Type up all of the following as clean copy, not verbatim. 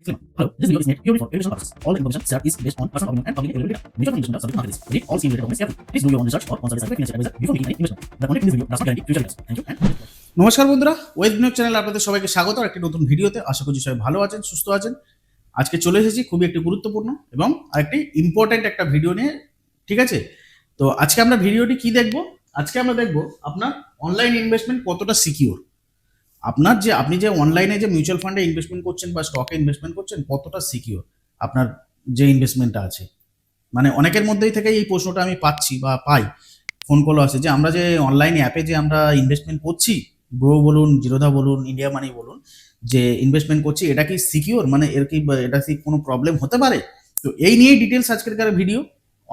Hello, this video is made purely for educational purposes. All the information shared is based on personal opinion and publicly available data. Mutual fund investment are subject to market risk. Read all scheme related documents carefully. Please do your own research or consult a certified financial advisor before making any investment. The content in this video does not guarantee future returns. Thank you and নমস্কার বন্ধুরা, web news চ্যানেলে আপনাদের সবাইকে স্বাগত আর একটি নতুন ভিডিওতে। আশা করছি সবাই ভালো আছেন, সুস্থ আছেন। আজকে চলে এসেছি খুবই একটি গুরুত্বপূর্ণ এবং আরেকটি ইম্পর্টেন্ট একটা ভিডিও নিয়ে। ঠিক আছে, তো আজকে আমরা ভিডিওটি কি দেখব? আজকে আমরা দেখব আপনার অনলাইন ইনভেস্টমেন্ট কতটা সিকিউর। আপনি যে অনলাইনে যে মিউচুয়াল ফান্ডে ইনভেস্টমেন্ট করছেন বা স্টকে ইনভেস্টমেন্ট করছেন, কতটা সিকিউর আপনার যে ইনভেস্টমেন্টটা আছে। মানে অনেকের মধ্যেই থেকে এই প্রশ্নটা আমি পাচ্ছি বা পাই, ফোন কলও আসে যে আমরা যে অনলাইন অ্যাপে যে আমরা ইনভেস্টমেন্ট করছি, গ্রো বলুন, জিরোধা বলুন, ইন্ডিয়া মানি বলুন, যে ইনভেস্টমেন্ট করছি এটা কি সিকিউর, মানে এটা কি কোনো প্রবলেম হতে পারে? তো এই নিয়েই ডিটেলস আজকের ভিডিও।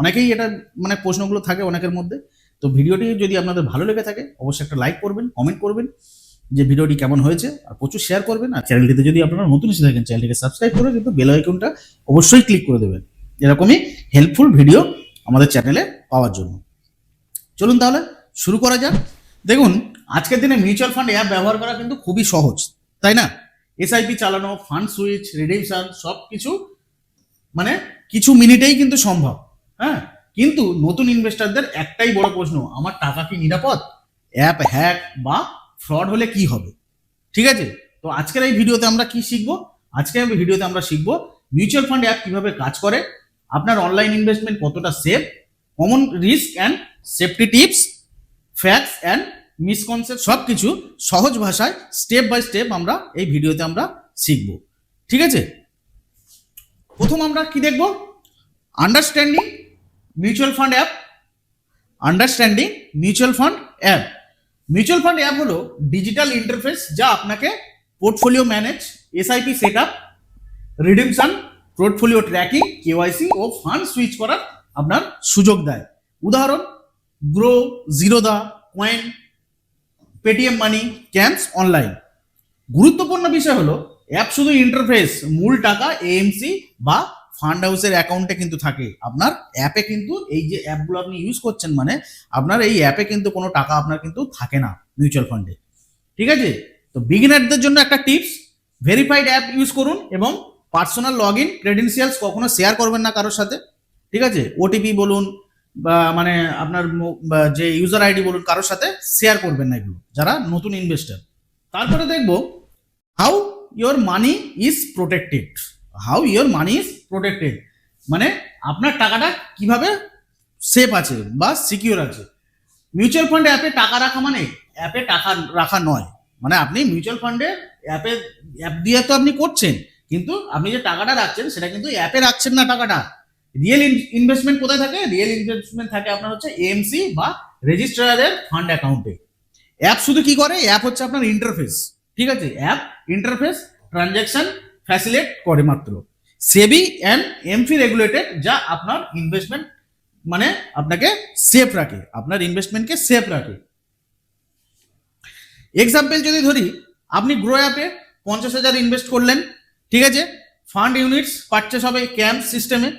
অনেকেই এটা মানে প্রশ্নগুলো থাকে অনেকের মধ্যে। তো ভিডিওটি যদি আপনাদের ভালো লেগে থাকে অবশ্যই একটা লাইক করবেন, কমেন্ট করবেন যে ভিডিওটি কেমন হয়েছে, আর প্রচুর শেয়ার করবেন। আর চ্যানেলটিতে যদি আপনারা নতুন এসে থাকেন চ্যানেলটিকে সাবস্ক্রাইব করে কিন্তু বেল আইকনটা অবশ্যই ক্লিক করে দেবেন এরকমই হেল্পফুল ভিডিও আমাদের চ্যানেলে পাওয়ার জন্য। চলুন তাহলে শুরু করা যাক। দেখুন, আজকের দিনে মিউচুয়াল ফান্ড অ্যাপ ব্যবহার করা কিন্তু খুবই সহজ, তাই না? এসআইপি চালানো, ফান্ড সুইচ, রিডিমশন সব কিছু মানে কিছু মিনিটেই কিন্তু সম্ভব। হ্যাঁ, কিন্তু নতুন ইনভেস্টরদের একটাই বড় প্রশ্ন, আমার টাকা কি নিরাপদ? অ্যাপ হ্যাক বা ফ্রড হলে কি হবে? ঠিক আছে, তো আজকের এই ভিডিওতে আমরা কি শিখবো? আজকের ভিডিওতে আমরা শিখবো মিউচুয়াল ফান্ড অ্যাপ কিভাবে কাজ করে, আপনার অনলাইন ইনভেস্টমেন্ট কতটা safe, common risk and safety tips, facts and misconcept, সব কিছু সহজ ভাষায় স্টেপ বাই স্টেপ আমরা এই ভিডিওতে আমরা শিখব। ঠিক আছে, প্রথম আমরা কি দেখব? Understanding mutual fund app. Understanding mutual fund app. Mutual fund app হলো ডিজিটাল ইন্টারফেস যা আপনাকে portfolio manage, SIP set up, redemption, portfolio tracking, KYC ও ফান্ড সুইচ করার আপনার সুযোগ দেয়। উদাহরণ Groww, Zerodha, Coin, Paytm Money, CAMS online. গুরুত্বপূর্ণ বিষয় হলো অ্যাপ শুধু ইন্টারফেস, মূল টাকা এএমসি বা ফান্ড হাউসের অ্যাকাউন্টে কিন্তু থাকে। আপনার অ্যাপে কিন্তু এই যে অ্যাপগুলো আপনি ইউজ করছেন, মানে আপনার এই অ্যাপে কিন্তু কোনো টাকা আপনার কিন্তু থাকে না মিউচুয়াল ফান্ডে। ঠিক আছে, তো বিগিনারদের জন্য একটা টিপস, ভেরিফাইড অ্যাপ ইউজ করুন এবং পার্সোনাল লগ ইন ক্রেডেন্সিয়ালস কখনো শেয়ার করবেন না কারোর সাথে। ঠিক আছে, ওটিপি বলুন বা মানে আপনার যে ইউজার আইডি বলুন, কারোর সাথে শেয়ার করবেন না এগুলো যারা নতুন ইনভেস্টার। তারপরে দেখব how your money is protected. How your money is protected মানে আপনার টাকাটা কিভাবে সেফ আছে বা সিকিউর আছে। মিউচুয়াল ফান্ডে অ্যাপে টাকা রাখা মানে অ্যাপে টাকা রাখা নয়। মানে আপনি মিউচুয়াল ফান্ডে অ্যাপ দিয়ে তো আপনি করছেন, কিন্তু আপনি যে টাকাটা রাখছেন সেটা কিন্তু অ্যাপে রাখছেন না টাকাটা। রিয়েল ইনভেস্টমেন্ট কোথায় থাকে? রিয়েল ইনভেস্টমেন্ট থাকে আপনার হচ্ছে এএমসি বা রেজিস্ট্রারের ফান্ড অ্যাকাউন্টে। অ্যাপ শুধু কি করে? অ্যাপ হচ্ছে আপনার ইন্টারফেস। ঠিক আছে, অ্যাপ ইন্টারফেস ট্রানজ্যাকশন ফ্যাসিলিটেট করে মাত্র। সেবি অ্যান্ড এমফি রেগুলেটেড, যা আপনার ইনভেস্টমেন্ট মানে আপনাকে সেফ রাখে, আপনার ইনভেস্টমেন্টকে সেফ রাখে। এক্সাম্পল যদি ধরি, আপনি গ্রো অ্যাপে 50,000 ইনভেস্ট করলেন। ঠিক আছে, ফান্ড ইউনিটস পারচেস হবে ক্যাম্প সিস্টেমে।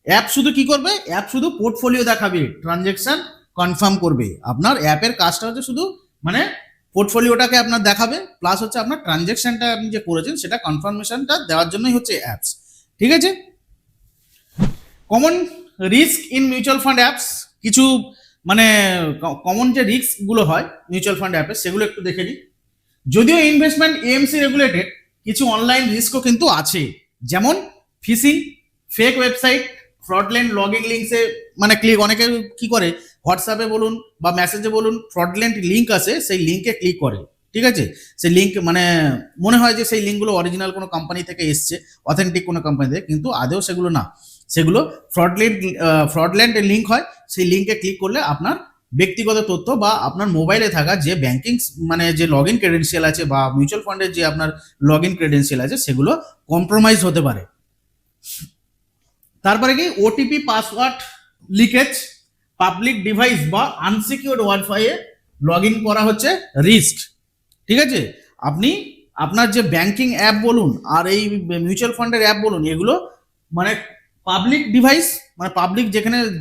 অ্যাপ শুধু কি করবে? অ্যাপ শুধু পোর্টফোলিও দেখাবে, ট্রানজ্যাকশন কনফার্ম করবে। আপনার অ্যাপের কাজটা হচ্ছে শুধু মানে পোর্টফোলিওটাকে আপনার দেখাবে, প্লাস হচ্ছে আপনার ট্রানজ্যাকশনটা আপনি যে করেছেন সেটা কনফার্মেশনটা দেওয়ার জন্যই হচ্ছে অ্যাপস। ঠিক আছে, common risk in mutual fund apps. কিছু মানে কমন যে রিস্কগুলো হয় মিউচুয়াল ফান্ড অ্যাপে সেগুলো একটু দেখে নিই। যদিও ইনভেস্টমেন্ট এএমসি রেগুলেটেড, কিছু অনলাইন রিস্কও কিন্তু আছে, যেমন ফিশিং, ফেক ওয়েবসাইট, ফ্রডল্যান্ড লগইন লিঙ্কসে মানে ক্লিক। অনেকে কি করে, হোয়াটসঅ্যাপে বলুন বা মেসেজে বলুন ফ্রডল্যান্ড লিঙ্ক আছে, সেই লিঙ্কে ক্লিক করে। ঠিক আছে, সেই লিঙ্ক মানে মনে হয় যে সেই লিঙ্কগুলো অরিজিনাল কোনো কোম্পানি থেকে এসছে, অথেন্টিক কোনো কোম্পানি থেকে, কিন্তু আদেও সেগুলো না, সেগুলো ফ্রডল্যান্ড লিঙ্ক হয়। সেই লিঙ্কে ক্লিক করলে আপনার ব্যক্তিগত তথ্য বা আপনার মোবাইলে থাকা যে ব্যাংকিং মানে যে লগ ইন ক্রেডেন্সিয়াল আছে বা মিউচুয়াল ফান্ডের যে আপনার লগ ইন ক্রেডেন্সিয়াল আছে সেগুলো কম্প্রোমাইজ হতে পারে। তারপরে কি OTP, password leakage, public device বা আনসিকিউরড ওয়াইফাইয়ে লগ ইন করা হচ্ছে রিস্ক। ঠিক আছে, আপনি আপনার যে ব্যাংকিং অ্যাপ বলুন আর এই মিউচুয়াল ফান্ডের অ্যাপ বলুন, এগুলো মানে পাবলিক ডিভাইস, মানে পাবলিক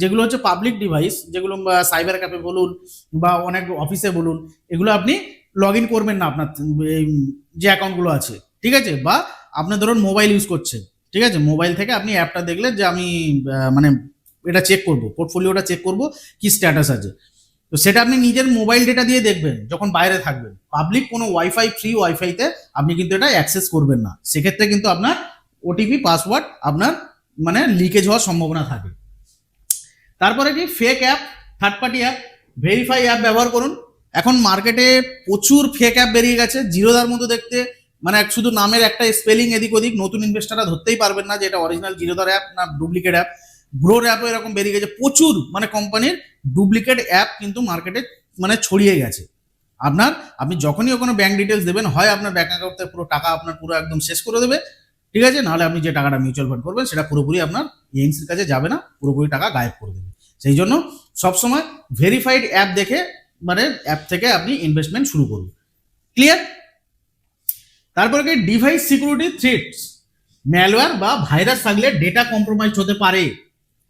যেগুলো হচ্ছে পাবলিক ডিভাইস, যেগুলো সাইবার ক্যাফে বলুন বা অনেক অফিসে বলুন, এগুলো আপনি লগ ইন করবেন না আপনার যে অ্যাকাউন্টগুলো আছে। ঠিক আছে, বা আপনি ধরুন মোবাইল ইউজ করছেন, ঠিক আছে, মোবাইল থেকে আপনি অ্যাপটা দেখলেন যে আমি মানে এটা চেক করব, পোর্টফোলিওটা চেক করব কি স্ট্যাটাস আছে। তো সেটা আপনি নিজের মোবাইল ডেটা দিয়ে দেখবেন যখন বাইরে থাকবেন। পাবলিক কোনো ওয়াইফাই, ফ্রি ওয়াইফাইতে আপনি কিন্তু এটা অ্যাক্সেস করবেন না, সেক্ষেত্রে কিন্তু আপনার ওটিপি পাসওয়ার্ড আপনার মানে লিকেজ হওয়ার সম্ভাবনা থাকে। তারপরে কি fake app, third party app, verify app ব্যবহার করুন। এখন মার্কেটে প্রচুর ফেক অ্যাপ বেরিয়ে গেছে, জিরোদার মতো দেখতে, মানে শুধু নামের একটা স্পেলিং এদিক ওদিক, নতুন ইনভেস্টাররা ধরতেই পারবেন না যে এটা অরিজিনাল জিরোদার অ্যাপ না ডুপ্লিকেট অ্যাপ। গ্রোর অ্যাপও এরকম বেরিয়ে গেছে, প্রচুর মানে কোম্পানির ডুপ্লিকেট অ্যাপ কিন্তু মার্কেটে মানে ছড়িয়ে গেছে। আপনি যখনই কোনো ব্যাংক ডিটেলস দেবেন, হয় আপনার ব্যাংক অ্যাকাউন্ট থেকে পুরো টাকা আপনার পুরো একদম শেষ করে দেবে, ঠিক আছে, নাহলে আপনি যে টাকাটা মিউচুয়াল ফান্ড করবেন সেটা পুরোপুরি আপনার এএমসির কাছে যাবে না, পুরোপুরি টাকা গায়েব করে দেবে। সেই জন্য সবসময় ভেরিফাইড অ্যাপ দেখে মানে অ্যাপ থেকে আপনি ইনভেস্টমেন্ট শুরু করুন। ক্লিয়ার? তারপরে কি ডিভাইস সিকিউরিটি থ্রেটস, ম্যালওয়্যার বা ভাইরাস থাকলে ডেটা কম্প্রোমাইজ হতে পারে।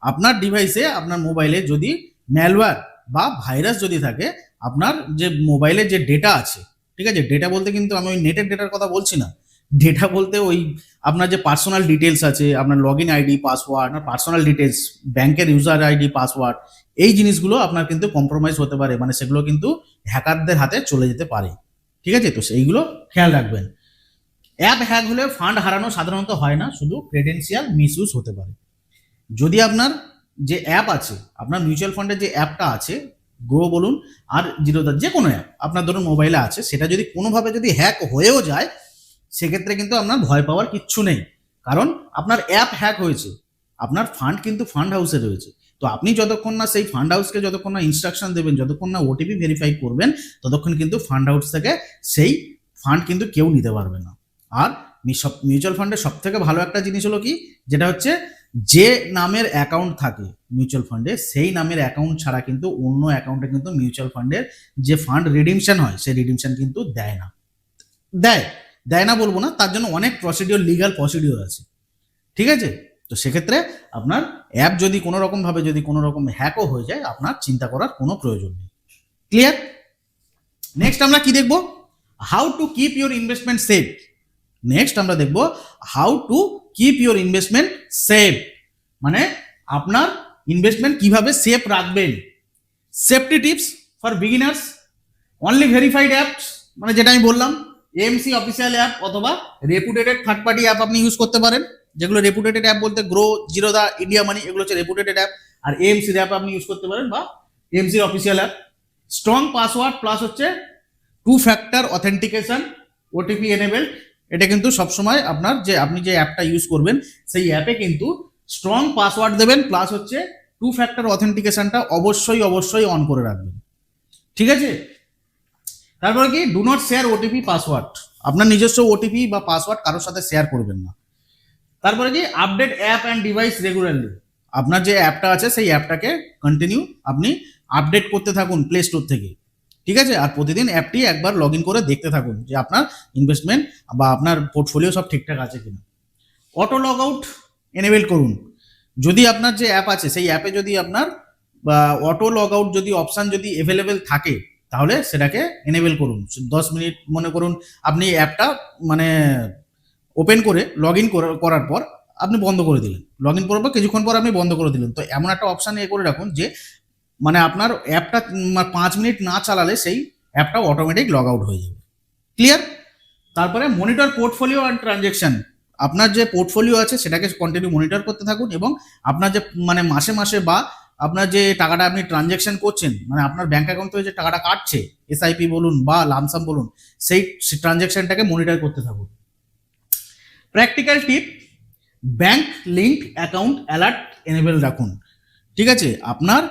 আপনার ডিভাইসে, আপনার মোবাইলে যদি ম্যালওয়্যার বা ভাইরাস যদি থাকে, আপনার যে মোবাইলে যে ডেটা আছে, ঠিক আছে, ডেটা বলতে কিন্তু আমি ওই নেটের ডেটার কথা বলছি না, ডেটা বলতে ওই আপনার যে পার্সোনাল ডিটেলস আছে, আপনার লগ ইন আইডি, পাসওয়ার্ড, আপনার পার্সোনাল ডিটেলস, ব্যাংকের ইউজার আইডি, পাসওয়ার্ড, এই জিনিসগুলো আপনার কিন্তু কম্প্রোমাইজ হতে পারে, মানে সেগুলো কিন্তু হ্যাকারদের হাতে চলে যেতে পারে, ঠিক আছে, তো সেইগুলো খেয়াল রাখবেন। অ্যাপ হ্যাক হলে ফান্ড হারানো সাধারণত হয় না, শুধু ক্রেডেন্সিয়াল মিসইউজ হতে পারে। যদি আপনার যে অ্যাপ আছে, আপনার মিউচুয়াল ফান্ডের যে অ্যাপটা আছে, গ্রো বলুন আর জিরোদার যে কোনো অ্যাপ আপনার ধরুন মোবাইলে আছে, সেটা যদি কোনোভাবে যদি হ্যাক হয়েও যায়, সেক্ষেত্রে কিন্তু আপনার ভয় পাওয়ার কিচ্ছু নেই, কারণ আপনার অ্যাপ হ্যাক হয়েছে, আপনার ফান্ড কিন্তু ফান্ড হাউসে রয়েছে। তো আপনি যতক্ষণ না সেই ফান্ড হাউসকে যতক্ষণ না ইনস্ট্রাকশন দেবেন, যতক্ষণ না ওটিপি ভেরিফাই করবেন, ততক্ষণ কিন্তু ফান্ড হাউস থেকে সেই ফান্ড কিন্তু কেউ নিতে পারবে না। আর মিউচুয়াল ফান্ডের সব থেকে ভালো একটা জিনিস হলো কি, যেটা হচ্ছে যে নামের অ্যাকাউন্ট থাকে মিউচুয়াল ফান্ডে, সেই নামের অ্যাকাউন্ট ছাড়া কিন্তু অন্য অ্যাকাউন্টে কিন্তু মিউচুয়াল ফান্ডের যে ফান্ড রিডিমশন হয়, সেই রিডিমশন কিন্তু দেয় না। দেয় না বলবো না, তার জন্য অনেক প্রসিডিওর, লিগাল প্রসিডিওর আছে, ঠিক আছে। তো সেক্ষেত্রে আপনার অ্যাপ যদি কোনো রকম ভাবে যদি কোনো রকম হ্যাকও হয়ে যায়, আপনার চিন্তা করার কোনো প্রয়োজন নেই। ক্লিয়ার? নেক্সট আমরা কি দেখবো? How to keep your investment safe. Next আমরা দেখবো how to keep your investment safe, মানে আপনার ইনভেস্টমেন্ট কিভাবে সেফ রাখবেন। Safety tips for beginners, only verified apps, মানে যেটা আমি বললাম, এএমসি অফিসিয়াল অ্যাপ অথবা রেপুটেটেড থার্ড পার্টি অ্যাপ আপনি ইউজ করতে পারেন। যেগুলো রেপুটেটেড অ্যাপ বলতে গ্রো, জিরোদা, ইন্ডিয়া মানি, এগুলো হচ্ছে রেপুটেটেড অ্যাপ। আর এএমসির অ্যাপ আপনি ইউজ করতে পারেন, বা এএমসির official app. Strong password plus হচ্ছে 2 ফ্যাক্টর অথেন্টিকেশন, ওটিপি এনেবেলড, এটা কিন্তু সবসময় আপনার যে আপনি যে অ্যাপটা ইউজ করবেন সেই অ্যাপে কিন্তু স্ট্রং পাসওয়ার্ড দেবেন, প্লাস হচ্ছে 2 ফ্যাক্টর অথেন্টিকেশনটা অবশ্যই অন করে রাখবেন, ঠিক আছে। তারপরে কি, do not share OTP password, আপনার নিজস্ব ওটিপি বা পাসওয়ার্ড কারোর সাথে শেয়ার করবেন না। তারপরে কি, update app and device regularly, আপনার যে অ্যাপটা আছে সেই অ্যাপটাকে কন্টিনিউ আপনি আপডেট করতে থাকুন প্লে স্টোর থেকে, ঠিক আছে। আর প্রতিদিন অ্যাপটি একবার লগ ইন করে দেখতে থাকুন যে আপনার ইনভেস্টমেন্ট বা আপনার পোর্টফোলিও সব ঠিকঠাক আছে কিনা। অটো লগ আউট এনেবেল করুন, যদি আপনার যে অ্যাপ আছে সেই অ্যাপে যদি আপনার অটো লগ আউট যদি অপশান যদি অ্যাভেলেবেল থাকে, তাহলে সেটাকে এনেবেল করুন। 10 মিনিট মনে করুন আপনি অ্যাপটা মানে ওপেন করে লগ ইন করার পর আপনি বন্ধ করে দিলেন, লগ ইন করার পর কিছুক্ষণ পর আপনি বন্ধ করে দিলেন, তো এমন একটা অপশান করে রাখুন যে মানে আপনার অ্যাপটা 5 মিনিট না চালালে সেই অ্যাপটা অটোমেটিক লগ আউট হয়ে যাবে। ক্লিয়ার? তারপরে মনিটর পোর্টফোলিও অ্যান্ড ট্রানজ্যাকশন, আপনার যে পোর্টফোলিও আছে সেটাকে কন্টিনিউ মনিটর করতে থাকুন, এবং আপনার যে মানে মাসে বা আপনার যে টাকাটা আপনি ট্রানজ্যাকশন করছেন, মানে আপনার ব্যাংক অ্যাকাউন্ট থেকে যে টাকাটা কাটছে, এসআইপি বলুন বা লামসাম বলুন, সেই ট্রানজ্যাকশনটাকে মনিটর করতে থাকুন। Practical tip, bank link account alert enable রাখুন, ঠিক আছে। আপনার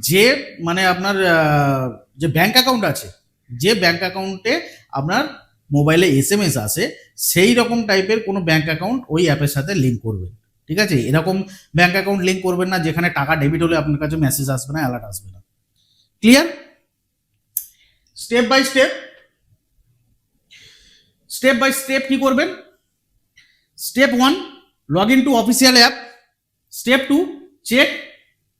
যে মানে আপনার যে ব্যাংক অ্যাকাউন্ট আছে, যে ব্যাংক অ্যাকাউন্টে আপনার মোবাইলে এসএমএস আসে, সেই রকম টাইপের কোনো ব্যাংক অ্যাকাউন্ট ওই অ্যাপের সাথে লিঙ্ক করবেন, ঠিক আছে। এরকম ব্যাংক অ্যাকাউন্ট লিঙ্ক করবেন না যেখানে টাকা ডেবিট হলে আপনার কাছে মেসেজ আসবে না, অ্যালার্ট আসবে না। ক্লিয়ার? স্টেপ বাই স্টেপ কি করবেন? Step 1, log in to official app. Step 2, check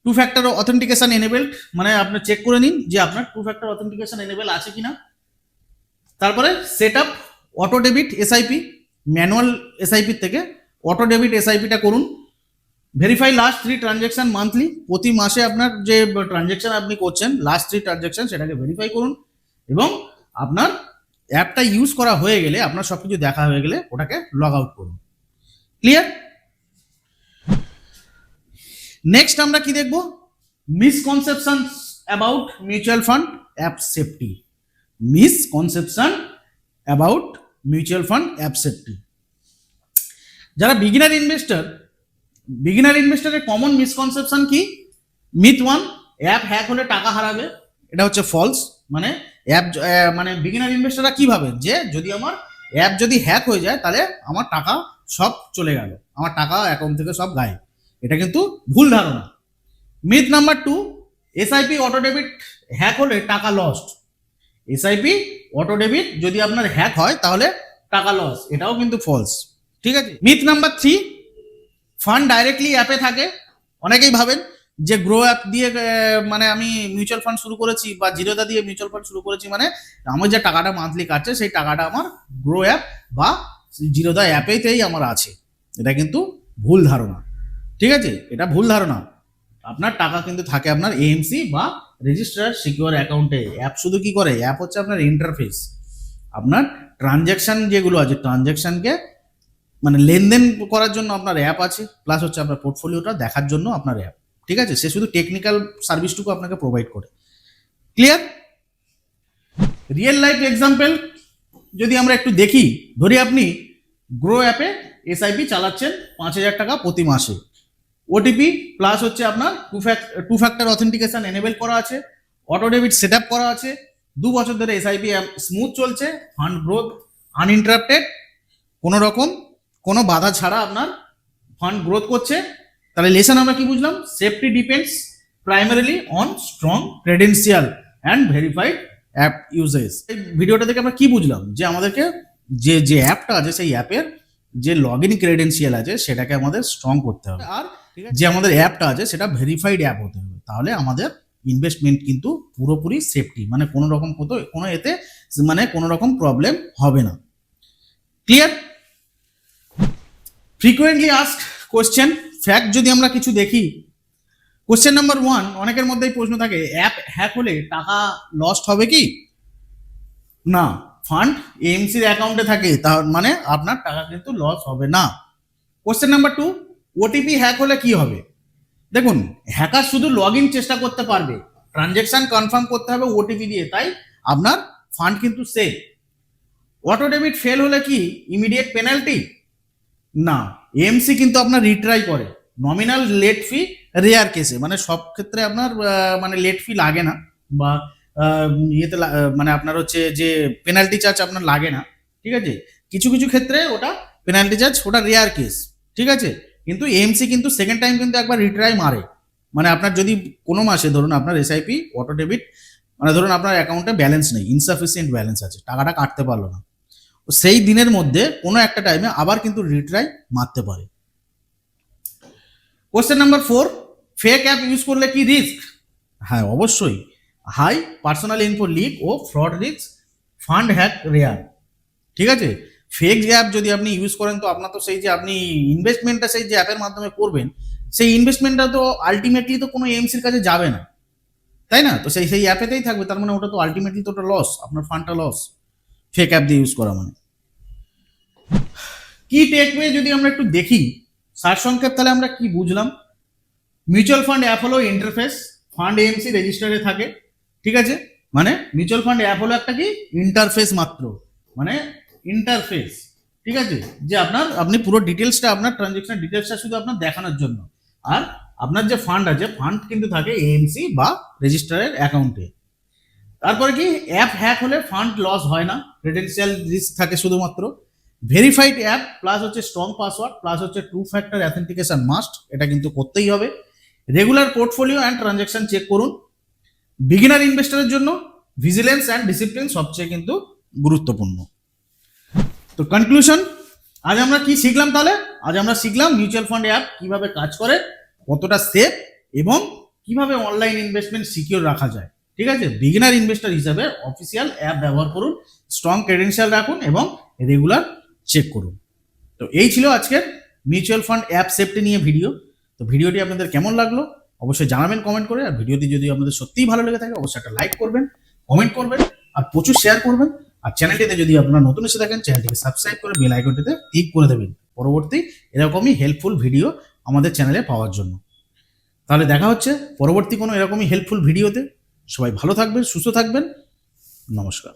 2 factor authentication enabled, মানে আপনি চেক করে নিন যে আপনার 2 ফ্যাক্টর অথেন্টিকেশন এনেবেল আছে কিনা। তারপরে set up auto debit SIP, manual এসআইপির থেকে অটো ডেবিট এসআইপিটা করুন। ভেরিফাই লাস্ট 3 ট্রানজ্যাকশন মান্থলি, প্রতি মাসে আপনার যে ট্রানজ্যাকশন আপনি করছেন লাস্ট 3 ট্রানজ্যাকশন সেটাকে ভেরিফাই করুন, এবং আপনার অ্যাপটা ইউজ করা হয়ে গেলে, আপনার সব কিছু দেখা হয়ে গেলে ওটাকে লগ আউট করুন। ক্লিয়ার? নেক্সট আমরা কি দেখব? Misconception about mutual fund app safety. Misconception about mutual fund app safety. যারা বিগিনার ইনভেস্টরের কমন মিসকনসেপশন কি? মিথ 1, অ্যাপ হ্যাক হলে টাকা হারাবে। এটা হচ্ছে ফলস। মানে অ্যাপ মানে বিগিনার ইনভেস্টররা কি ভাবে যে যদি আমার অ্যাপ যদি হ্যাক হয়ে যায় তাহলে আমার টাকা সব চলে গেল, আমার টাকা অ্যাকাউন্ট থেকে সব গায়েব। এটা কিন্তু ভুল ধারণা। Myth number 2, SIP auto debit hack হলে টাকা লস্ট। এসআইপি অটো ডেবিট যদি আপনার হ্যাক হয় তাহলে টাকা লস, এটাও কিন্তু ফলস। ঠিক আছে। মিথ নাম্বার 3, ফান্ড ডাইরেক্টলি অ্যাপে থাকে। অনেকেই ভাবেন যে গ্রো অ্যাপ দিয়ে মানে আমি মিউচুয়াল ফান্ড শুরু করেছি বা জিরোদা দিয়ে মিউচুয়াল ফান্ড শুরু করেছি, মানে আমার যে টাকাটা মান্থলি কাটছে সেই টাকাটা আমার গ্রো অ্যাপ বা জিরোদা অ্যাপেতেই আমার আছে। এটা কিন্তু ভুল ধারণা। ঠিক আছে, এটা ভুল ধারণা। আপনার টাকা কিন্তু থাকে আপনার এএমসি বা রেজিস্টার সিকিউর অ্যাকাউন্টে। অ্যাপ শুধু কি করে? অ্যাপ হচ্ছে আপনার ইন্টারফেস। আপনার ট্রানজ্যাকশন যেগুলো আছে, ট্রানজ্যাকশনকে মানে লেনদেন করার জন্য আপনার অ্যাপ আছে, প্লাস হচ্ছে আপনার পোর্টফোলিওটা দেখার জন্য আপনার অ্যাপ। ঠিক আছে, সে শুধু টেকনিক্যাল সার্ভিসটুকু আপনাকে প্রোভাইড করে। ক্লিয়ার? রিয়েল লাইফ এক্সাম্পল যদি আমরা একটু দেখি, ধরি আপনি গ্রো অ্যাপে এসআইপি চালাচ্ছেন 5,000 টাকা প্রতি মাসে। ওটিপি প্লাস হচ্ছে আপনার টু ফ্যাক্টর অথেন্টিকেশন এনেবল করা আছে, অটো ডেবিট সেট আপ করা আছে, 2 বছর ধরে এসআইপি স্মুথ চলছে, ফান্ড গ্রোথ আনইন্টারাপ্টেড, কোনো বাধা ছাড়া আপনার ফান্ড গ্রোথ করছে। তাহলে লেসন আমরা কি বুঝলাম? Safety depends primarily on strong credential and verified app uses. এই ভিডিওটা থেকে আমরা কি বুঝলাম? যে আমাদেরকে যে অ্যাপটা আছে সেই অ্যাপের যে লগ ইন ক্রেডেন্সিয়াল আছে সেটাকে আমাদের স্ট্রং করতে হবে, আর যে আমাদের অ্যাপটা আছে সেটা ভেরিফাইড অ্যাপ হতে হবে। তাহলে আমাদের ইনভেস্টমেন্ট কিন্তু পুরোপুরি সেফটি, মানে কোনো রকম এতে মানে কোনো রকম প্রবলেম হবে না। Clear? Frequently asked question fact যদি আমরা কিছু দেখি, কোশ্চেন নাম্বার 1, অনেকের মধ্যেই প্রশ্ন থাকে অ্যাপ হ্যাক হলে টাকা লস্ট হবে কি? না, ফান্ড এএমসির অ্যাকাউন্টে থাকে, তার মানে আপনার টাকা কিন্তু লস হবে না। কোশ্চেন নাম্বার 2, ওটিপি হ্যাক হলে কি হবে? দেখুন, হ্যাকার শুধু লগ ইন চেষ্টা করতে পারবে, ট্রানজ্যাকশন কনফার্ম করতে হবে ওটিপি দিয়ে, তাই আপনার ফান্ড কিন্তু সেফ। অটো ডেবিট ফেল হলে কি ইমিডিয়েট পেনাল্টি? না, এএমসি কিন্তু আপনার রিট্রাই করে। নমিনাল লেট ফি রেয়ার কেসে, মানে সব ক্ষেত্রে আপনার মানে লেট ফি লাগে না, বা ইয়েতে মানে আপনার হচ্ছে যে পেনাল্টি চার্জ আপনার লাগে না। ঠিক আছে, কিছু কিছু ক্ষেত্রে ওটা পেনাল্টি চার্জ, ওটা রেয়ার কেস। ঠিক আছে, কিন্তু এএমসি কিন্তু সেকেন্ড টাইম কিন্তু একবার রিট্রাই মারে। মানে আপনার যদি কোনো মাসে ধরুন আপনার এসআইপি অটো ডেবিট, মানে ধরুন আপনার অ্যাকাউন্টে ব্যালেন্স নেই, ইনসাফিসিয়েন্ট ব্যালেন্স আছে, টাকাটা কাটতে পারলো না, সেই দিনের মধ্যে কোনো একটা টাইমে আবার কিন্তু রিট্রাই মারতে পারে। Question number 4, fake app use করলে কি রিস্ক? হ্যাঁ, অবশ্যই। হাই পার্সোনাল ইনফো লিক ও fraud risk, fund hack rare. ঠিক আছে, ফেক অ্যাপ যদি আপনি ইউজ করেন তো আপনার তো সেই যে আপনি ইনভেস্টমেন্টটা সেই যে অ্যাপের মাধ্যমে করবেন, সেই ইনভেস্টমেন্টটা তো আলটিমেটলি তো কোনো এমসির কাছে যাবে না, তাই না? তো সেই অ্যাপেতেই থাকবে, তার মানে ওটা তো আলটিমেটলি তো ওটা লস, আপনার ফান্ডটা লস ফেক অ্যাপ দিয়ে ইউজ করা মানে। কি টেকওয়ে যদি আমরা একটু দেখি সারসংক্ষেপ, তাহলে আমরা কি বুঝলাম? মিউচুয়াল ফান্ড অ্যাপ হলো ইন্টারফেস, ফান্ড এএমসি রেজিস্টারে থাকে। ঠিক আছে, মানে মিউচুয়াল ফান্ড অ্যাপ হলো একটা কি ইন্টারফেস মাত্র, মানে ইন্টারফেস। ঠিক আছে, যে আপনি পুরো ডিটেলসটা, আপনার ট্রানজেকশন ডিটেলসটা শুধু আপনার দেখানোর জন্য, আর আপনার যে ফান্ড আছে ফান্ড কিন্তু থাকে এএমসি বা রেজিস্টারের অ্যাকাউন্টে। তারপরে কি অ্যাপ হ্যাক হলে ফান্ড লস হয় না, ক্রেডেন্সিয়াল রিস্ক থাকে শুধুমাত্র। ভেরিফাইড অ্যাপ প্লাস হচ্ছে স্ট্রং পাসওয়ার্ড প্লাস হচ্ছে টু ফ্যাক্টর অথেন্টিকেশন মাস্ট, এটা কিন্তু করতেই হবে। Regular portfolio and transaction check করুন। বিগিনার ইনভেস্টরের জন্য ভিজিলেন্স অ্যান্ড ডিসিপ্লিন সবচেয়ে কিন্তু গুরুত্বপূর্ণ। তো কনক্লুশন, আজ আমরা কি শিখলাম? তাহলে আজ আমরা শিখলাম মিউচুয়াল ফান্ড অ্যাপ কিভাবে কাজ করে, কতটা সেফ, এবং কিভাবে অনলাইন ইনভেস্টমেন্ট সিকিউর রাখা যায়। ঠিক আছে, বিগিনার ইনভেস্টর হিসাবে অফিসিয়াল অ্যাপ ব্যবহার করুন, স্ট্রং ক্রেডেন্সিয়াল রাখুন এবং রেগুলার চেক করুন। তো এই ছিল আজকের মিউচুয়াল ফান্ড অ্যাপ সেফটি নিয়ে ভিডিও। তো ভিডিওটি আপনাদের কেমন লাগলো অবশ্যই জানাবেন কমেন্ট করে। আর ভিডিওটি যদি আপনাদের সত্যিই ভালো লেগে থাকে অবশ্যই একটা লাইক করবেন, কমেন্ট করবেন আর প্রচুর শেয়ার করবেন। আর চ্যানেলটিতে যদি আপনারা নতুন এসে থাকেন চ্যানেলটিকে সাবস্ক্রাইব করে বেল আইকনটিতে ক্লিক করে দেবেন পরবর্তী এরকমই হেল্পফুল ভিডিও আমাদের চ্যানেলে পাওয়ার জন্য। তাহলে দেখা হচ্ছে পরবর্তী কোনো এরকমই হেল্পফুল ভিডিওতে। সবাই ভালো থাকবেন, সুস্থ থাকবেন। নমস্কার।